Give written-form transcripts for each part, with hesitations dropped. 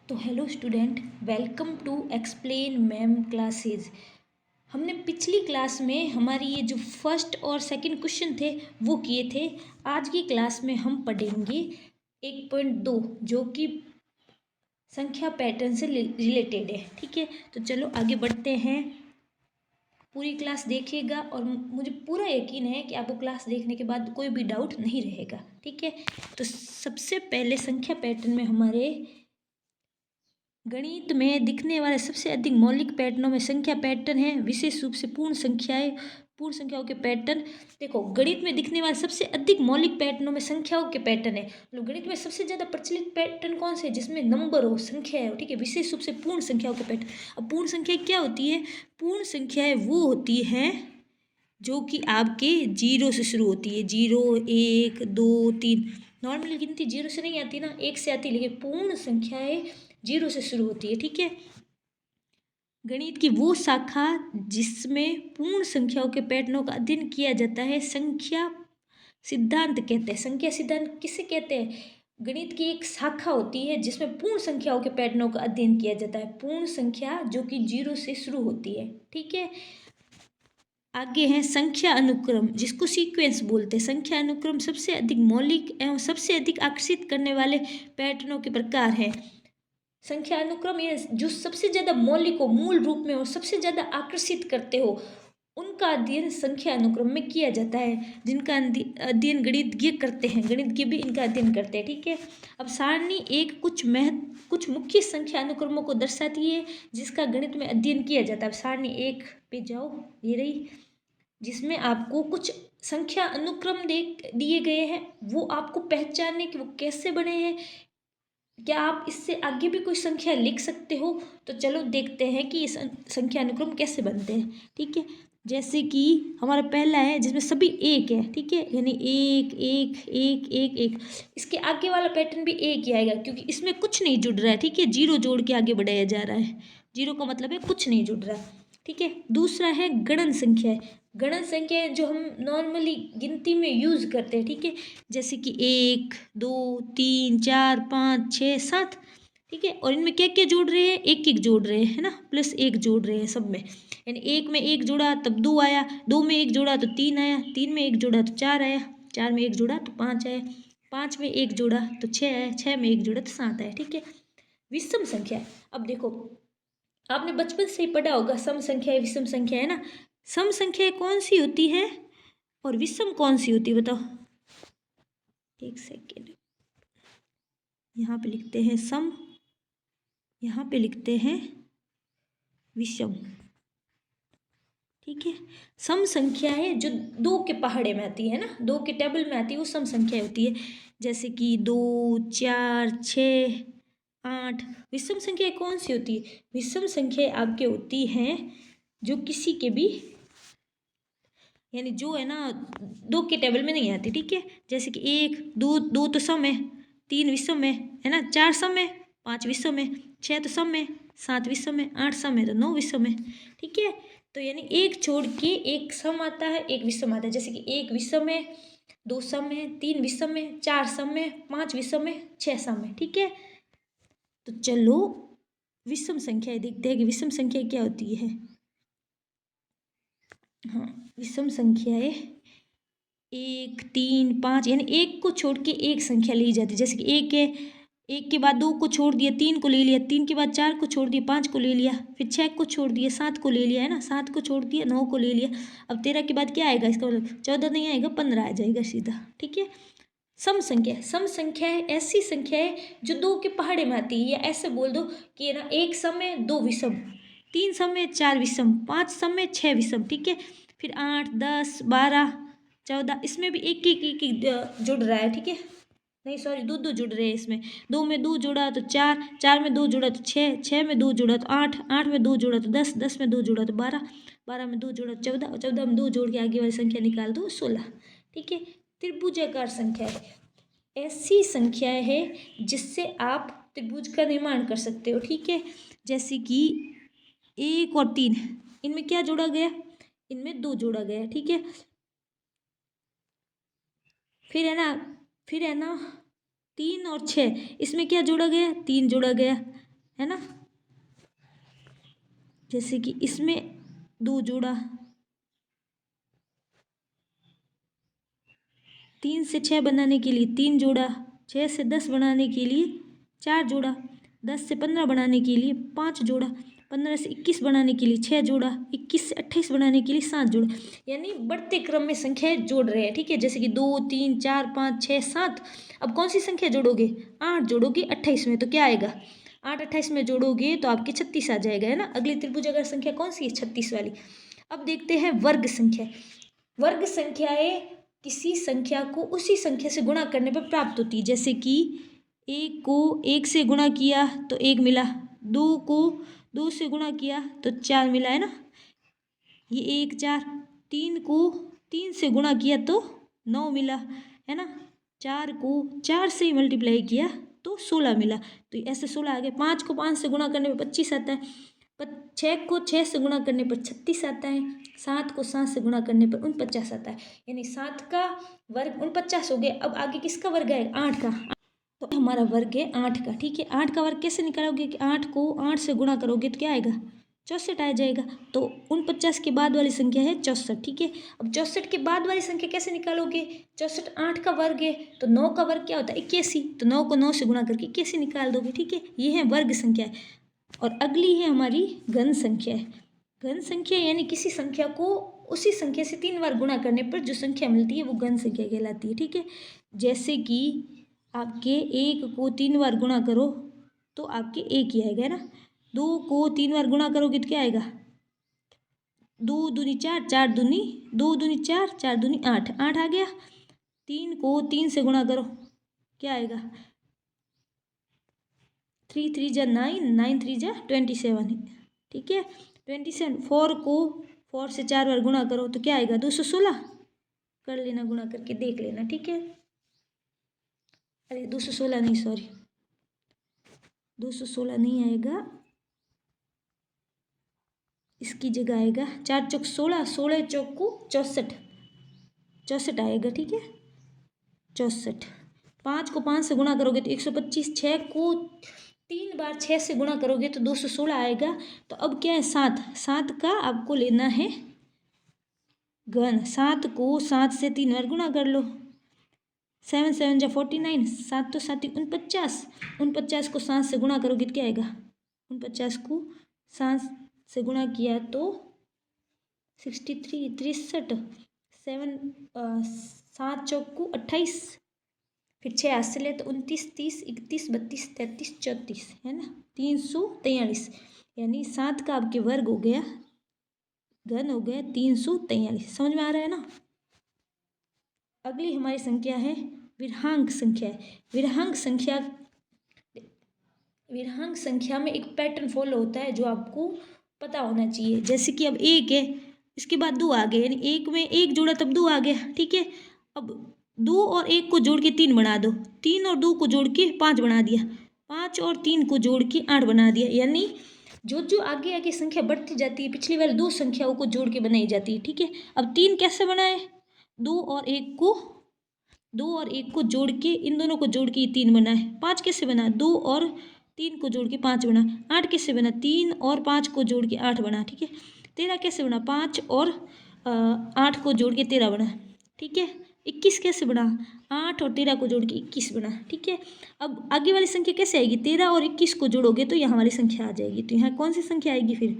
तो hello student, welcome to explain ma'am classes. हमने पिछली क्लास में हमारी ये जो फर्स्ट और सेकंड क्वेश्चन थे वो किए थे। आज की क्लास में हम पढ़ेंगे 1.2 जो कि संख्या पैटर्न से रिलेटेड है। ठीक है, तो चलो आगे बढ़ते हैं। पूरी क्लास देखिएगा और मुझे पूरा यकीन है कि आपको क्लास देखने के बाद कोई भी डाउट नहीं रहेगा। ठीक है, तो सबसे पहले संख्या पैटर्न में हमारे गणित में दिखने वाले सबसे अधिक मौलिक पैटर्नों में संख्या पैटर्न है, विशेष रूप से पूर्ण संख्याओं के पैटर्न। देखो, गणित में दिखने वाले सबसे अधिक मौलिक पैटर्नों में संख्याओं के पैटर्न है। मतलब गणित में सबसे ज्यादा प्रचलित पैटर्न कौन से है? जिसमें नंबर हो, संख्या हो। ठीक है, विशेष रूप से पूर्ण संख्याओं के पैटर्न। अब पूर्ण संख्या क्या होती है? पूर्ण संख्याएं वो होती हैं जो कि आपके जीरो से शुरू होती है। 0, 1, 2, 3। नॉर्मल गिनती जीरो से नहीं आती ना, 1 से आती है, लेकिन पूर्ण संख्याएं जीरो से शुरू होती है। ठीक है, गणित की वो शाखा जिसमें पूर्ण संख्याओं के पैटर्नों का अध्ययन किया जाता है संख्या सिद्धांत कहते हैं। संख्या सिद्धांत किसे कहते हैं? गणित की एक शाखा होती है जिसमें पूर्ण संख्याओं के पैटर्नों का अध्ययन किया जाता है। पूर्ण संख्या जो कि जीरो से शुरू होती है। ठीक है, आगे है संख्या अनुक्रम, जिसको सीक्वेंस बोलते हैं। संख्या अनुक्रम सबसे अधिक मौलिक एवं सबसे अधिक आकर्षित करने वाले पैटर्नों के प्रकार हैं। संख्या अनुक्रम ये जो सबसे ज्यादा मौलिक हो, मूल रूप में हो, सबसे ज्यादा आकर्षित करते हो, उनका अध्ययन संख्या अनुक्रम में किया जाता है। जिनका अध्ययन गणितज्ञ करते हैं, गणितज्ञ भी इनका अध्ययन करते हैं। ठीक है, अब सारणी एक कुछ मुख्य संख्या अनुक्रमों को दर्शाती है जिसका गणित में अध्ययन किया जाता है। सारणी एक पे जाओ, ये रही, जिसमें आपको कुछ संख्या अनुक्रम दिए गए हैं। वो आपको पहचानने कि वो कैसे बने हैं। क्या आप इससे आगे भी कोई संख्या लिख सकते हो? तो चलो देखते हैं कि ये संख्या अनुक्रम कैसे बनते हैं। ठीक है, जैसे कि हमारा पहला है जिसमें सभी एक है। ठीक है, यानी एक एक एक एक एक। इसके आगे वाला पैटर्न भी एक ही आएगा क्योंकि इसमें कुछ नहीं जुड़ रहा है। ठीक है, जीरो जोड़ के आगे बढ़ाया जा रहा है। जीरो का मतलब है कुछ नहीं जुड़ रहा। ठीक है, दूसरा है गणन संख्या। गणन संख्या जो हम नॉर्मली गिनती में यूज करते हैं। ठीक है, जैसे कि 1, 2, 3, 4, 5, 6, 7। ठीक है, और इनमें क्या क्या जोड़ रहे हैं? एक एक जोड़ रहे हैं, है ना, प्लस एक जोड़ रहे हैं सब में। यानी एक में एक जोड़ा तब 2 आया, 2 में एक जोड़ा तो 3 आया, 3 में एक जोड़ा तो 4 आया, 4 में एक जोड़ा तो 5 आया, 5 में एक जोड़ा तो 6 आया, 6 में एक जोड़ा तो 7 आया। ठीक है, विषम संख्या। अब देखो, आपने बचपन से ही पढ़ा होगा सम संख्या है, विषम संख्या है ना। सम संख्या कौन सी होती है और विषम कौन सी होती है? बताओ, एक सेकेंड। यहाँ पे लिखते हैं सम, यहाँ पे लिखते हैं विषम। ठीक है, सम संख्या है जो 2 के पहाड़े में आती है ना, 2 के टेबल में आती है, वो सम संख्या होती है। जैसे कि 2, 4, 6, 8। विषम संख्या कौन सी होती है? विषम संख्या आपके होती हैं जो किसी के भी, यानी जो है ना 2 के टेबल में नहीं आती। ठीक है, जैसे कि 1, 2, 2 तो सम है, 3 विषम है ना, 4 सम है, 5 विषम है, 6 तो सम है, 7 विषम है, 8 सम है, तो 9 विषम है। ठीक है, तो यानी एक छोड़ के एक सम आता है, एक विषम आता है। जैसे कि 1 विषम है, 2 सम है, 3 विषम है, 4 सम है, 5 विषम है, 6 सम है। ठीक है, तो चलो विषम संख्या देखते हैं कि विषम संख्या क्या होती है। हाँ, विषम संख्याएं 1, 3, 5, यानी एक को छोड़ के एक संख्या ली जाती है। जैसे कि 1 है, 1 के बाद 2 को छोड़ दिया, 3 को ले लिया, 3 के बाद 4 को छोड़ दिया, 5 को ले लिया, फिर 6 को छोड़ दिया, 7 को ले लिया, है ना, 7 को छोड़ दिया, 9 को ले लिया। अब 13 के बाद क्या आएगा? इसका मतलब 14 नहीं आएगा, 15 आ जाएगा सीधा। ठीक है, सम संख्या है ऐसी संख्या है जो 2 के पहाड़े में आती है। या ऐसे बोल दो कि है ना, 1 सम है, 2 विषम, 3 सम है, 4 विषम, 5 सम है, 6 विषम। ठीक है, फिर 8, 10, 12, 14, इसमें भी एक एक एक एक जुड़ रहा है। ठीक है, नहीं सॉरी, दो दो जुड़ रहे हैं इसमें। 2 में 2 जोड़ा तो 4, 4 में 2 जोड़ा तो 6, 6 में 2 जोड़ा तो 8, 8 में 2 जोड़ा तो 10, 10 में 2 जोड़ा तो 12, 12 में 2 जोड़ा तो 14, और 14 में 2 जोड़ के आगे वाली संख्या निकाल दो, 16। ठीक है, त्रिभुजाकार संख्या है ऐसी संख्या है जिससे आप त्रिभुज का निर्माण कर सकते हो। ठीक है, जैसे कि 1 और 3, इनमें क्या जोड़ा गया? इनमें 2 जोड़ा गया। ठीक है, फिर है ना 3 और 6, इसमें क्या जोड़ा गया? 3 जोड़ा गया। है ना। जैसे कि इसमें 2 जोड़ा, 3 से 6 बनाने के लिए 3 जोड़ा, 6 से 10 बनाने के लिए 4 जोड़ा, 10 से 15 बनाने के लिए 5 जोड़ा, 15 से 21 बनाने के लिए 6 जोड़ा, 21 से 28 बनाने के लिए 7 जोड़ा। यानी बढ़ते क्रम में संख्याएं जोड़ रहे हैं, ठीक है। जैसे कि 2, 3, 4, 5, 6, 7। अब कौन सी संख्या जोड़ोगे? 8 जोड़ोगे 28 में, तो क्या आएगा? 8 28 में जोड़ोगे तो आपके 36 आ जाएगा, है ना। अगली त्रिभुजाकार संख्या कौन सी है? 36 वाली। अब देखते हैं वर्ग संख्या। वर्ग संख्याएं किसी संख्या को उसी संख्या से गुणा करने पर प्राप्त होती है। जैसे कि 1 को 1 से गुणा किया तो 1 मिला, 2 को 2 से गुणा किया तो 4 मिला, है ना। ये 1 4, 3 को 3 से गुणा किया तो 9 मिला, है ना। 4 को 4 से मल्टीप्लाई किया तो 16 मिला, तो ऐसे 16 आ गए। 5 को 5 से गुणा करने पर 25 आता है, 6 को 6 से गुणा करने पर 36 आता है, 7 को 7 से गुणा करने पर 49 आता है। यानी 7 का वर्ग 49 हो गया। अब आगे किसका वर्ग है? 8 का। तो हमारा वर्ग है 8 का, ठीक है। 8 का वर्ग कैसे निकालोगे कि 8 को 8 से गुणा करोगे तो क्या आएगा? 64 आ जाएगा। तो 49 के बाद वाली संख्या है 64, ठीक है। अब 64 के बाद वाली संख्या कैसे निकालोगे? 64 8 का वर्ग है तो 9 का वर्ग क्या होता है? 81। तो 9 को 9 से गुणा करके 81 निकाल दोगे, ठीक है। ये है वर्ग संख्या है। और अगली है हमारी घन संख्या है। घन संख्या यानी किसी संख्या को उसी संख्या से 3 बार गुणा करने पर जो संख्या मिलती है वो घन संख्या कहलाती है, ठीक है। जैसे कि आपके 1 को 3 बार गुणा करो तो आपके 1 ही आएगा, है ना। 2 को 3 बार गुणा करोगे तो क्या आएगा? 2 दूनी 4, 4 दूनी 2 दूनी 4, 4 दूनी 8, 8 आ गया। 3 को 3 से गुणा करो, क्या आएगा? 3 3 जा 9, 9 3 जा 27, ठीक है। 27। 4 को 4 से 4 बार गुणा करो तो क्या आएगा? 216। कर लेना, गुणा करके देख लेना, ठीक है। अरे 216 नहीं, सॉरी, 216 नहीं आएगा, इसकी जगह आएगा 4 चौक 16, 16 चौक को 64, 64 आएगा, ठीक है। 64। 5 को 5 से गुणा करोगे तो 125। 6 को 3 बार 6 से गुणा करोगे तो 216 आएगा। तो अब क्या है? 7, 7 का आपको लेना है घन। 7 को 7 से 3 बार गुणा कर लो, 7 7 जा 49, 7 तो 7 49, 49 को 7 से गुणा करोगे तो क्या आएगा? 49 को 7 से गुणा किया तो 63, 63, 7 चौक को 28, फिर 6 हाथ से ले तो 29, 30, 31, 32, 33, 34, है ना। 343। यानी 7 का आपके वर्ग हो गया, घन हो गया 343। समझ में आ रहा है ना। अगली हमारी संख्या है विरहांक संख्या। विरहांक संख्या में एक पैटर्न फॉलो होता है जो आपको पता होना चाहिए। जैसे कि अब 1 है, इसके बाद 2 आ गए, यानी 1 में 1 जोड़ा तब 2 आ गया, ठीक है। अब 2 और 1 को जोड़ के 3 बना दो, 3 और 2 को जोड़ के 5 बना दिया, 5 और 3 को जोड़ के 8 बना दिया। यानी जो जो आगे आगे संख्या बढ़ती जाती है पिछली वाली 2 संख्याओं को जोड़ के बनाई जाती है, ठीक है। अब 3 कैसे बनाए? 2 और 1 को 2 और 1 को जोड़ के, इन दोनों को जोड़ के 3 बना है। 5 कैसे बना? 2 और 3 को जोड़ के 5 बना। 8 कैसे बना? 3 और 5 को जोड़ के 8 बना, ठीक है। 13 कैसे बना? 5 और 8 को जोड़ के 13 बना, ठीक है। 21 कैसे बना? 8 और 13 को जोड़ के 21 बना, ठीक है। अब आगे वाली संख्या कैसे आएगी? 13 और 21 को जोड़ोगे तो यहाँ वाली संख्या आ जाएगी। तो यहाँ कौन सी संख्या आएगी फिर?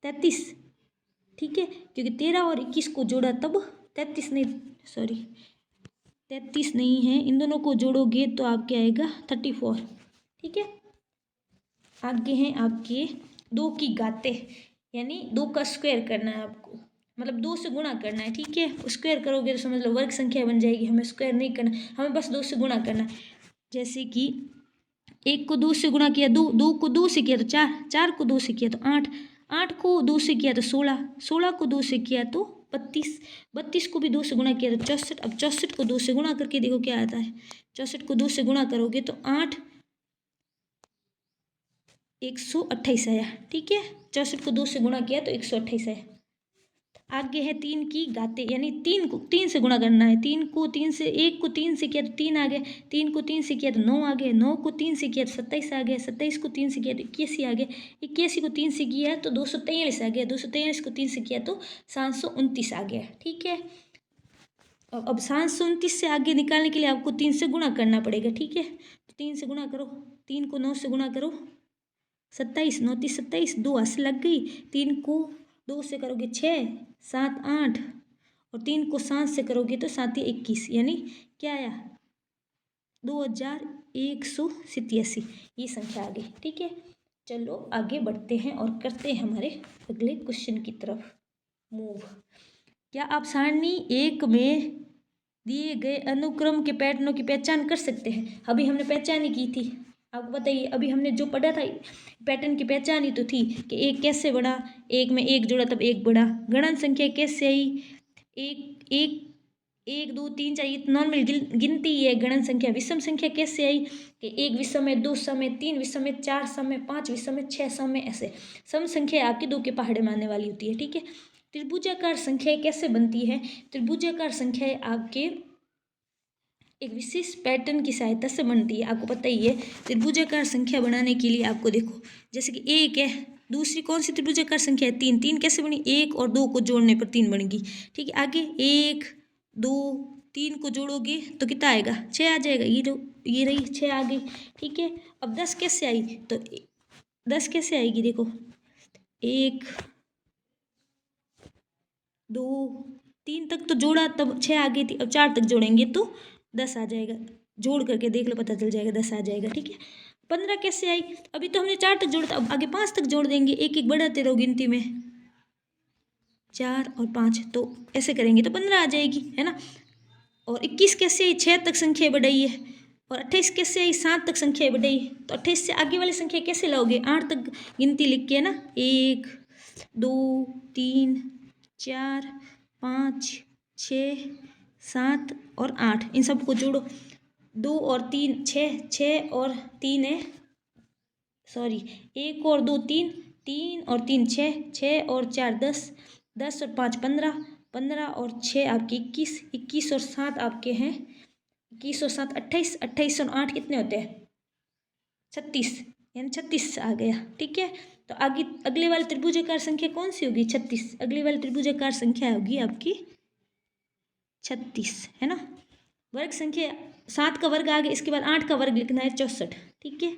33, ठीक है। क्योंकि 13 और 21 को जोड़ा तब 33 नहीं, सॉरी 33 नहीं है, इन दोनों को जोड़ोगे तो आपके आएगा 34, ठीक है। आगे हैं आपके 2 की घातें, यानी 2 का स्क्वायर करना है आपको, मतलब 2 से गुणा करना है, ठीक है। स्क्वायर करोगे तो समझ लो वर्ग संख्या बन जाएगी। हमें स्क्वायर नहीं करना, हमें बस 2 से गुणा करना है। जैसे कि 1 को 2 से गुणा किया, 2 को 2 से किया तो 4, 4 को 2 से किया तो 8, 8 को 2 से किया तो 16, 16 को 2 से किया तो 32, 32 को भी 2 से गुणा किया तो 64। अब 64 को 2 से गुणा करके देखो क्या आता है। 64 को 2 से गुणा करोगे तो 8 128 आया, ठीक है। 64 को 2 से गुणा किया तो 128 आया। आगे है 3 की घाते, यानी 3 से गुणा करना है। 1 को 3 से किया तो 3 आ गया, 3 को 3 से किया तो 9 आ गया, 9 को 3 से किया तो 27 आ गया, 27 को 3 से किया तो 81 आ गया, 81 को 3 से किया तो 243 आ गया, 243 को 3 से किया तो 729 आ गया। ठीक है, अब 729 से आगे निकालने के लिए आपको 3 से गुणा करना पड़ेगा। ठीक है, तो 3 से गुणा करो, 3 को 9 से गुणा करो, 27, 9 30 27, 2 हाथ से लग गई। 3 को 2 से करोगे 6, 7 8, और 3 को 7 से करोगे तो 7 21, यानी क्या आया 2187, ये संख्या आ गई। ठीक है, चलो आगे बढ़ते हैं और करते हैं हमारे अगले क्वेश्चन की तरफ मूव। क्या आप सारणी 1 में दिए गए अनुक्रम के पैटर्नों की पहचान कर सकते हैं? अभी हमने पहचान ही की थी, आपको बताइए। अभी हमने जो पढ़ा था पैटर्न की पहचान ही तो थी कि एक कैसे बढ़ा, एक में एक जोड़ा तब एक बढ़ा। गणन संख्या कैसे आई, एक एक 1 2 3 4, ये नॉर्मल गिनती है। गणन संख्या विषम संख्या कैसे आई कि 1 विषम है, 2 सम है, 3 विषम है, 4 सम है, 5 विषम है, 6 सम है। ऐसे सम संख्या आपकी 2 के पहाड़े में आने वाली होती है। ठीक है, त्रिभुजाकार संख्याएं कैसे बनती है? त्रिभुजाकार संख्याएं आपके एक विशेष पैटर्न की सहायता से बनती है। आपको पता ही है त्रिभुजाकार संख्या बनाने के लिए आपको देखो, जैसे कि 1 है, दूसरी कौन सी त्रिभुजाकार संख्या है? 3, 3 कैसे बनी? 1 और 2 को जोड़ने पर 3 बन गई। ठीक है, आगे 1 2 3 को जोड़ोगे तो कितना आएगा? 6 आ जाएगा। ये रही 6 आ गई। ठीक है, अब 10 कैसे आई? तो 10 कैसे आएगी? देखो 1 2 3 तक तो जोड़ा तब 6 आ गई थी, अब 4 तक जोड़ेंगे तो 10 आ जाएगा। जोड़ करके देख लो, पता चल जाएगा, 10 आ जाएगा। ठीक है, 15 कैसे आई? अभी तो हमने 4 तक जोड़ा था, अब आगे 5 तक जोड़ देंगे, एक एक बढ़ाते रहो गिनती में, 4 और 5, तो ऐसे करेंगे तो 15 आ जाएगी, है ना। और 21 कैसे आई? 6 तक संख्या बढ़ाई है। और 28 कैसे आई? 7 तक संख्या बढ़ाई। तो 28 से आगे वाली संख्या कैसे लाओगे? 8 तक गिनती लिख के, है ना। 1 2 3 4 5 6 7 और 8, इन सबको जोड़ो। 2 और 3 6, 6 और 3 है, सॉरी 1 और 2 3, 3 और 3 6, 6 और 4 10, 10 और 5 15, 15 और 6 आपके 21, 21 और 7 आपके हैं 21 और 7 28, 28 और 8 कितने होते हैं? 36, यानी 36 आ गया। ठीक है, तो आगे अगले वाली त्रिभुजाकार संख्या कौन सी होगी? 36। अगली वाली त्रिभुजाकार संख्या होगी आपकी 36, है ना। वर्ग संख्या 7 का वर्ग आ गया, इसके बाद 8 का वर्ग लिखना है 64। ठीक है,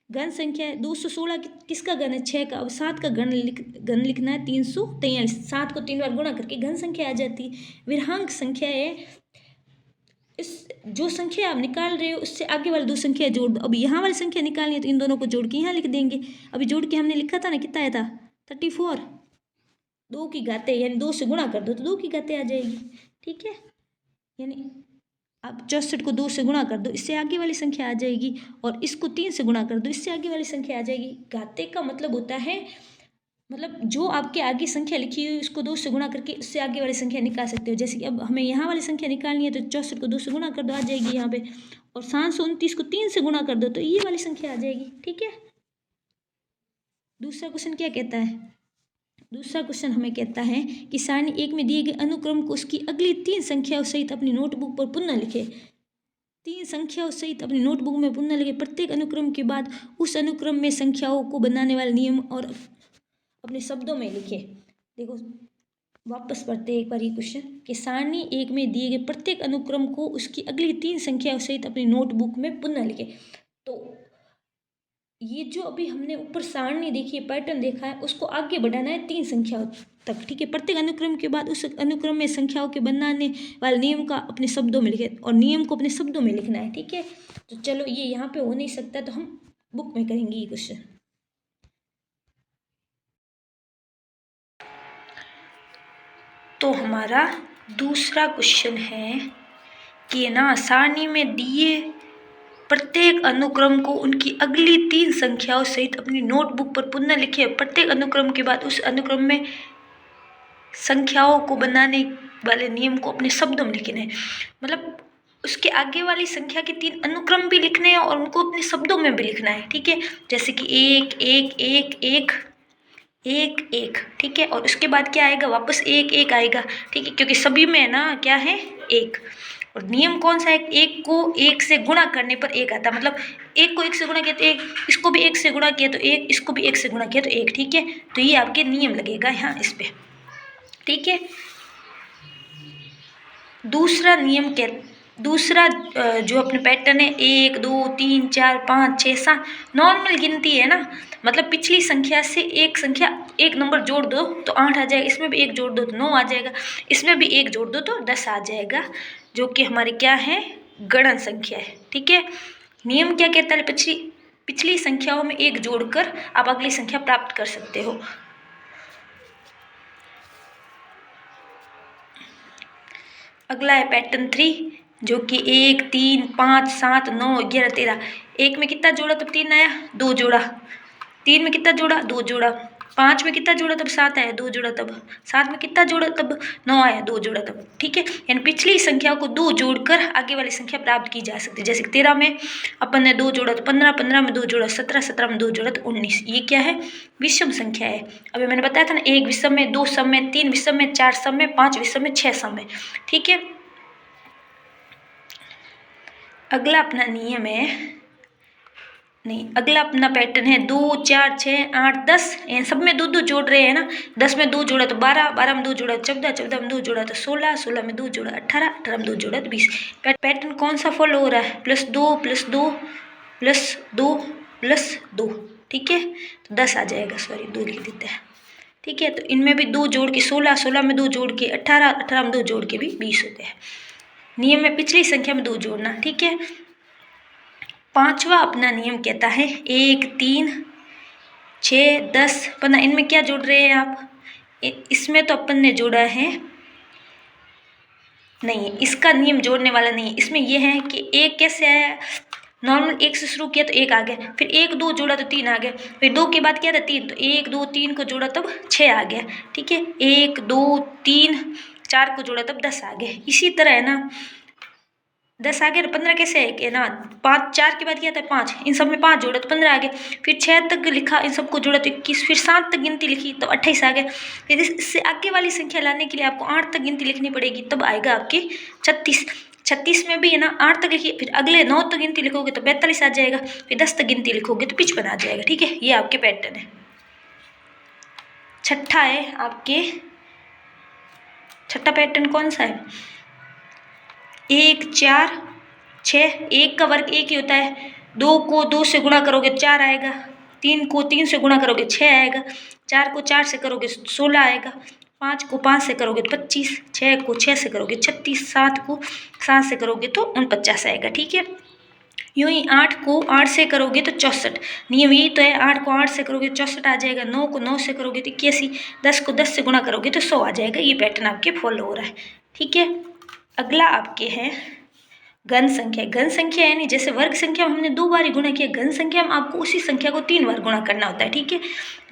घन संख्या है 216, किसका घन है? 6 का। अब 7 का घन लिखना है 343। 7 को 3 बार गुणा करके घन संख्या आ जाती है। विरहांक संख्या है, इस जो संख्या आप निकाल रहे हो उससे आगे वाली 2 संख्या जोड़ दो। अब यहाँ वाली संख्या निकालनी है तो इन दोनों को जोड़ के यहाँ लिख देंगे। अभी जोड़ के हमने लिखा था ना, कितना आया था? 34। 2 की घाते, यानी 2 से गुणा कर दो तो 2 की घाते आ जाएगी। ठीक है, यानी आप 64 को 2 से गुणा कर दो, इससे आगे वाली संख्या आ जाएगी। और इसको 3 से गुणा कर दो, इससे आगे वाली संख्या आ जाएगी। घाते का मतलब होता है, मतलब जो आपके आगे संख्या लिखी हुई उसको 2 से गुणा करके उससे आगे वाली संख्या निकाल सकते हो। जैसे कि अब हमें यहाँ वाली संख्या निकालनी है तो 64 को 2 से गुणा कर दो, आ जाएगी यहाँ पे। और 729 को 3 से गुणा कर दो तो ये वाली संख्या आ जाएगी। ठीक है, दूसरा क्वेश्चन क्या कहता है? दूसरा क्वेश्चन हमें कहता है कि सारणी 1 में दिए गए अनुक्रम को उसकी अगली 3 संख्याओं सहित अपनी नोटबुक पर पुनः लिखे। 3 संख्याओं सहित अपनी नोटबुक में पुनः लिखे। प्रत्येक अनुक्रम के बाद उस अनुक्रम में संख्याओं को बनाने वाले नियम और अपने शब्दों में लिखे। देखो वापस पढ़ते हैं एक बार ये क्वेश्चन कि सारणी 1 में दिए गए प्रत्येक अनुक्रम को उसकी अगली 3 संख्याओं सहित अपनी नोटबुक में पुनः लिखे। तो ये जो अभी हमने ऊपर सारणी देखी है, पैटर्न देखा है, उसको आगे बढ़ाना है 3 संख्याओं तक। ठीक है, प्रत्येक अनुक्रम के बाद उस अनुक्रम में संख्याओं के बनाने वाले नियम का अपने शब्दों में लिखे, और नियम को अपने शब्दों में लिखना है। ठीक है, तो चलो ये यहाँ पे हो नहीं सकता तो हम बुक में करेंगे ये क्वेश्चन। तो हमारा दूसरा क्वेश्चन है कि ना सारणी में दिए प्रत्येक अनुक्रम को उनकी अगली 3 संख्याओं सहित अपनी नोटबुक पर पुनः लिखे। प्रत्येक अनुक्रम के बाद उस अनुक्रम में संख्याओं को बनाने वाले नियम को अपने शब्दों में लिखना है। मतलब उसके आगे वाली संख्या के 3 अनुक्रम भी लिखने हैं और उनको अपने शब्दों में भी लिखना है। ठीक है, जैसे कि 1 1 1 1 एक एक, ठीक है। और उसके बाद क्या आएगा, वापस एक एक आएगा, ठीक है, क्योंकि सभी में ना क्या है, एक। और नियम कौन सा है, एक को एक से गुणा करने पर एक आता है, मतलब एक को एक से गुणा किया तो एक, इसको भी एक से गुणा किया तो एक, इसको भी एक से गुणा किया तो एक, ठीक है। तो ये आपके नियम लगेगा यहाँ इस पे, ठीक है। दूसरा नियम क्या, दूसरा जो अपने पैटर्न है 1 2 3 4 5 6 7 नॉर्मल गिनती है ना, मतलब पिछली संख्या से एक संख्या एक नंबर जोड़ दो तो 8 आ जाएगा, इसमें भी एक जोड़ दो तो 9 आ जाएगा, इसमें भी एक जोड़ दो तो 10 आ जाएगा, जो कि हमारी क्या है, गणन संख्या है, ठीक है। नियम क्या कहता है, पिछली पिछली संख्याओं में एक जोड़कर आप अगली संख्या प्राप्त कर सकते हो। अगला है पैटर्न 3, जो कि 1 3 5 7 9 11 13। एक में कितना जोड़ा तब 3 आया, 2 जोड़ा। 3 में कितना जोड़ा, 2 जोड़ा। 5 में कितना जोड़ा तब 7 आया, 2 जोड़ा तब। 7 में कितना जोड़ा तब 9 आया, 2 जोड़ा तब, ठीक है। यानी पिछली संख्या को 2 जोड़कर आगे वाली संख्या प्राप्त की जा सकती है। जैसे 13 में अपन ने 2 जोड़ा तो 15, 15 में 2 जोड़ा 17, 17 में 2 जोड़ा तो 19। ये क्या है, विषम संख्या है। अभी मैंने बताया था ना, 1 विषम में, 2 सम में, 3 विषम में, 4 सम में, 5 विषम में, 6 सम में, ठीक है। अगला अपना नियम है, नहीं, अगला अपना पैटर्न है 2 4 6 8 10, सब में 2 2 जोड़ रहे हैं ना। 10 में 2 जोड़ा तो 12, 12 में 2 जोड़ा 14, 14 में 2 जोड़ा तो 16, 16 में 2 जोड़ा 18, 18 में 2 जोड़ा तो 20। पैटर्न कौन सा फॉलो हो रहा है, +2 +2 +2 +2, ठीक है। तो 10 आ जाएगा, सॉरी 2 लिख देते हैं, ठीक है। तो इनमें भी 2 जोड़ के 16, 16 में 2 जोड़ के 18, 18 में 2 जोड़ के भी 20 होते हैं। नियम में पिछली संख्या में 2 जोड़ना, ठीक है। पांचवा अपना नियम कहता है 1 3 6 10 15। इनमें क्या जोड़ रहे हैं आप, इसमें तो अपन ने जोड़ा है, नहीं, इसका नियम जोड़ने वाला नहीं है। इसमें यह है कि एक कैसे आया, नॉर्मल 1 से शुरू किया तो 1 आ गया, फिर 1 2 जोड़ा तो 3 आ गया, फिर 2 के बाद क्या था 3, तो 1 2 3 को जोड़ा तब 6 आ गया, ठीक है। 1 2 3 4 को जोड़ा तब 10 आ गया। इसी तरह है ना, 10 आ गया तो 15 कैसे है कि ना, 5 4 के बाद क्या था 5, इन सब में 5 जोड़ा तो 15 आ गया, फिर 6 तक लिखा, इन सबको जोड़ा तो 21, फिर 7 तक गिनती लिखी तो 28 आ गया। फिर इससे आगे वाली संख्या लाने के लिए आपको 8 तक गिनती लिखनी पड़ेगी, तब आएगा आपके 36। 36 में भी है ना 8 तक लिखिए, फिर अगले 9 तक गिनती लिखोगे तो 42 आ जाएगा, फिर 10 तक गिनती लिखोगे तो 55 आ जाएगा, ठीक है। ये आपके पैटर्न है। छठा है आपके, छठा पैटर्न कौन सा है, 1 4 6। 1 का वर्ग 1 ही होता है, 2 को 2 से गुणा करोगे 4 आएगा, 3 को 3 से गुणा करोगे 6 आएगा, 4 को 4 से करोगे 16 आएगा, 5 को 5 से करोगे 25, 6 को 6 से करोगे 36, 7 को 7 से करोगे तो 49 आएगा, ठीक है। यूँ ही 8 को 8 से करोगे तो 64। नियम यही तो है, 8 को 8 से करोगे 64 आ जाएगा, 9 को 9 से करोगे तो 81, 10 को 10 से गुणा करोगे तो 100 आ जाएगा। ये पैटर्न आपके फॉलो हो रहा है, ठीक है। अगला आपके हैं घन संख्या। घन संख्या यानी जैसे वर्ग संख्या में हमने 2 बार ही गुणा किया, घन संख्या में आपको उसी संख्या को 3 बार गुणा करना होता है, ठीक है।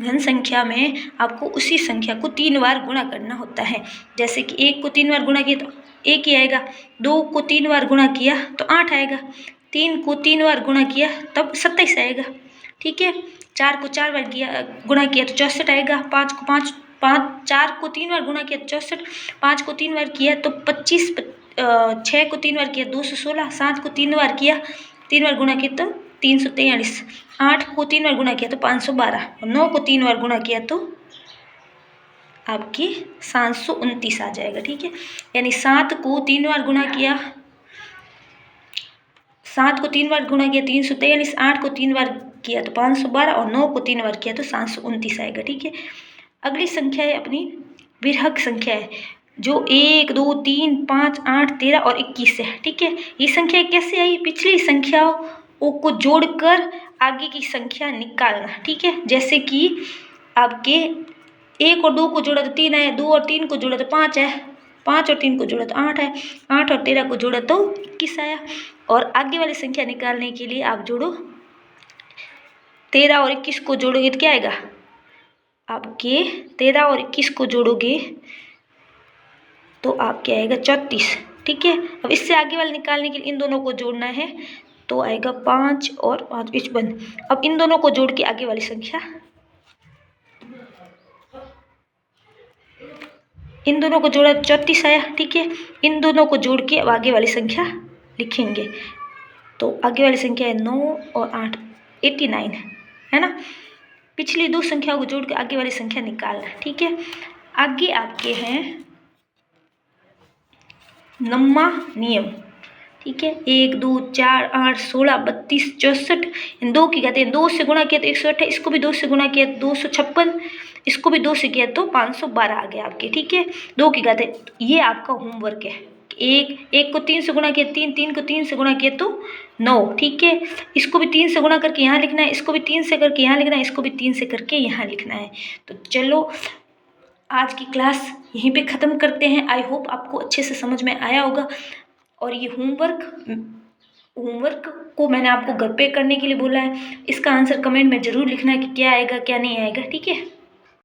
घन संख्या में आपको उसी संख्या को 3 बार गुणा करना होता है। जैसे कि 1 को 3 बार गुणा किया तो 1 ही आएगा, 2 को 3 बार गुणा किया तो 8 आएगा, 3 को 3 बार गुणा किया तब 27 आएगा, ठीक है। 4 को 4 बार गुणा किया तो 64 आएगा, 5 को 5 4 को 3 बार गुणा किया तो 64, 5 को 3 बार किया तो 25, 6 को 3 बार किया 216, 7 को 3 बार किया 3 बार गुणा किया तो 343, 8 को 3 बार गुणा किया तो 512, और 9 को 3 बार गुणा किया तो आपकी 729 आ जाएगा, ठीक है। यानी 7 को 3 बार गुणा किया, 7 को 3 बार गुणा किया 343, 8 को 3 बार किया तो 512, और 9 को 3 बार किया तो 729 आएगा, ठीक है। अगली संख्या है अपनी विरहक संख्या है, जो 1 2 3 5 8 13 और 21 है, ठीक है। ये संख्या कैसे आई, पिछली संख्याओं को जोड़कर आगे की संख्या निकालना, ठीक है। जैसे कि आपके 1 और 2 को जोड़ा तो 3 है, 2 और 3 को जोड़ा तो 5 है, 5 और 3 को जोड़ा तो 8 है, 8 और 13 को जोड़ा तो 21 आया। और आगे वाली संख्या निकालने के लिए आप जोड़ो, 13 और 21 को जोड़ोगे तो क्या आएगा, आपके 13 और 21 को जोड़ोगे तो आपके आएगा 34, ठीक है। अब इससे आगे वाले निकालने के लिए इन दोनों को जोड़ना है, तो आएगा 5 और 5 55। अब इन दोनों को जोड़ के आगे वाली संख्या इन दोनों को जोड़ा 34 आया। ठीक है, इन दोनों को जोड़ के अब आगे वाली संख्या लिखेंगे। तो आगे वाली संख्या है 9 और 8, 89 है ना। पिछली दो संख्याओं को जोड़ के आगे वाली संख्या निकालना। ठीक है, आगे आपके हैं नम्मा नियम। ठीक है, 1 2 4 8 16 32 64, इन दो की कहते हैं 2 से गुणा किया तो 128, इसको भी 2 से गुणा किया तो 256, इसको भी 2 से किया तो 512 आ गया आपके। ठीक है, 2 की कहते हैं, ये आपका होमवर्क है। एक को 3 से गुणा किया 3, 3 को 3 से गुणा किया तो 9। ठीक है, इसको भी 3 से गुणा करके यहाँ लिखना है, इसको भी 3 से करके यहाँ लिखना है, इसको भी 3 से करके यहाँ लिखना है। तो चलो आज की क्लास यहीं पे ख़त्म करते हैं। आई होप आपको अच्छे से समझ में आया होगा। और ये होमवर्क को मैंने आपको घर पे करने के लिए बोला है। इसका आंसर कमेंट में ज़रूर लिखना है कि क्या आएगा क्या नहीं आएगा। ठीक है।